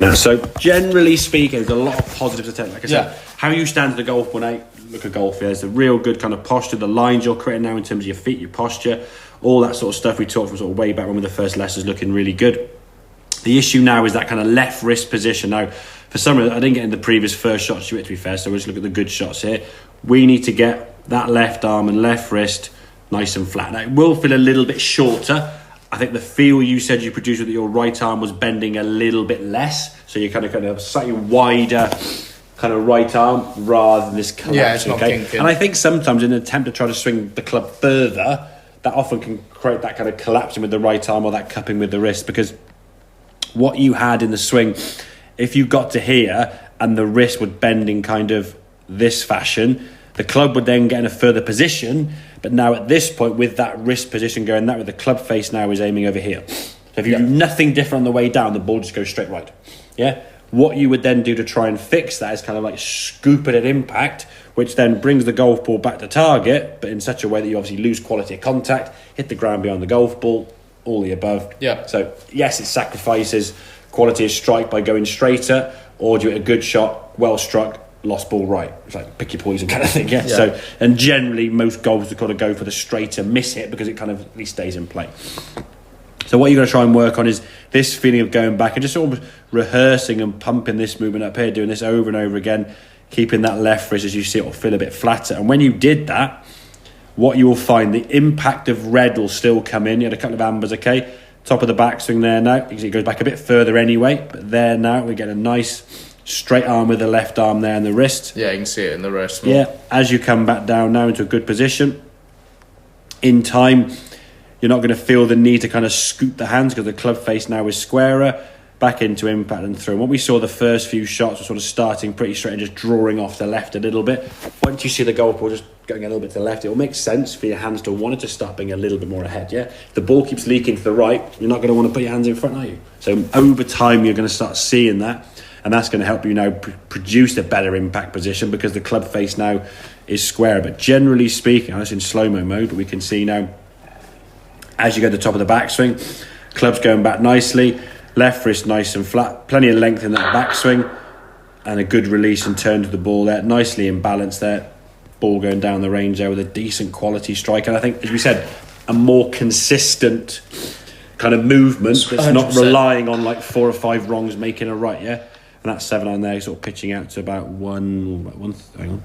Now, so generally speaking, there's a lot of positives to take. Like I said, how you stand at the golf ball now, look at golf here, there's a real good kind of posture, the lines you're creating now in terms of your feet, your posture, all that sort of stuff we talked from sort of way back when with the first lessons looking really good. The issue now is that kind of left wrist position. Now, for some reason, I didn't get in the previous first shots to it, to be fair, so we'll just look at the good shots here. We need to get that left arm and left wrist nice and flat. Now, it will feel a little bit shorter. I think the feel you said you produced with your right arm was bending a little bit less, so you're kind of slightly wider kind of right arm rather than this collapse. Yeah, it's not kinking. And I think sometimes in an attempt to try to swing the club further, that often can create that kind of collapsing with the right arm or that cupping with the wrist, because what you had in the swing, if you got to here and the wrist would bend in kind of this fashion, the club would then get in a further position. But now at this point, with that wrist position going that way, the club face now is aiming over here. So if you do nothing different on the way down, the ball just goes straight right. Yeah. What you would then do to try and fix that is kind of like scoop it at impact, which then brings the golf ball back to target, but in such a way that you obviously lose quality of contact, hit the ground behind the golf ball, all the above. Yeah. So yes, it sacrifices quality of strike by going straighter, or do it a good shot, well struck, lost ball right. It's like pick your poison kind of thing. Yeah. So, and generally most golfers have got to go for the straighter miss hit because it kind of at least stays in play. So what you're going to try and work on is this feeling of going back and just sort of rehearsing and pumping this movement up here, doing this over and over again, keeping that left wrist, as you see, it will feel a bit flatter. And when you did that, what you will find, the impact of red will still come in. You had a couple of ambers, okay? Top of the backswing there now. You can see it goes back a bit further anyway, but there now we get a nice straight arm with the left arm there and the wrist. Yeah, you can see it in the wrist more. Yeah, as you come back down now into a good position, in time, you're not going to feel the need to kind of scoop the hands because the club face now is squarer, back into impact and through. And what we saw the first few shots was sort of starting pretty straight and just drawing off the left a little bit. Once you see the golf ball just going a little bit to the left, it will make sense for your hands to want it to start being a little bit more ahead. Yeah, if the ball keeps leaking to the right, you're not going to want to put your hands in front, are you? So over time, you're going to start seeing that. And that's going to help you now produce a better impact position because the club face now is square. But generally speaking, that's in slow-mo mode, but we can see now as you go to the top of the backswing, club's going back nicely, left wrist nice and flat, plenty of length in that backswing, and a good release and turn to the ball there, nicely in balance there, ball going down the range there with a decent quality strike. And I think, as we said, a more consistent kind of movement that's 100%. not relying on like 4 or 5 wrongs making a right, yeah? And that 7-iron there, sort of pitching out to about hang on.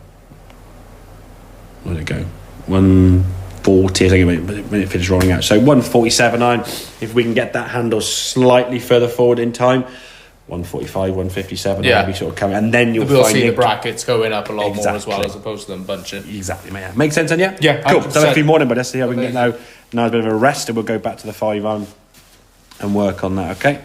Where did it go? 140, I think, when it finished rolling out. So 147 iron, if we can get that handle slightly further forward in time, 145, 157, maybe sort of coming. And then you'll see the brackets going up a lot more as well, as opposed to them bunching. Exactly, mate. Yeah. Makes sense, then, yeah? Yeah, cool. 100%. So that's been morning, but let's see how we can get now. Now a bit of a rest, and we'll go back to the 5-iron and work on that, okay?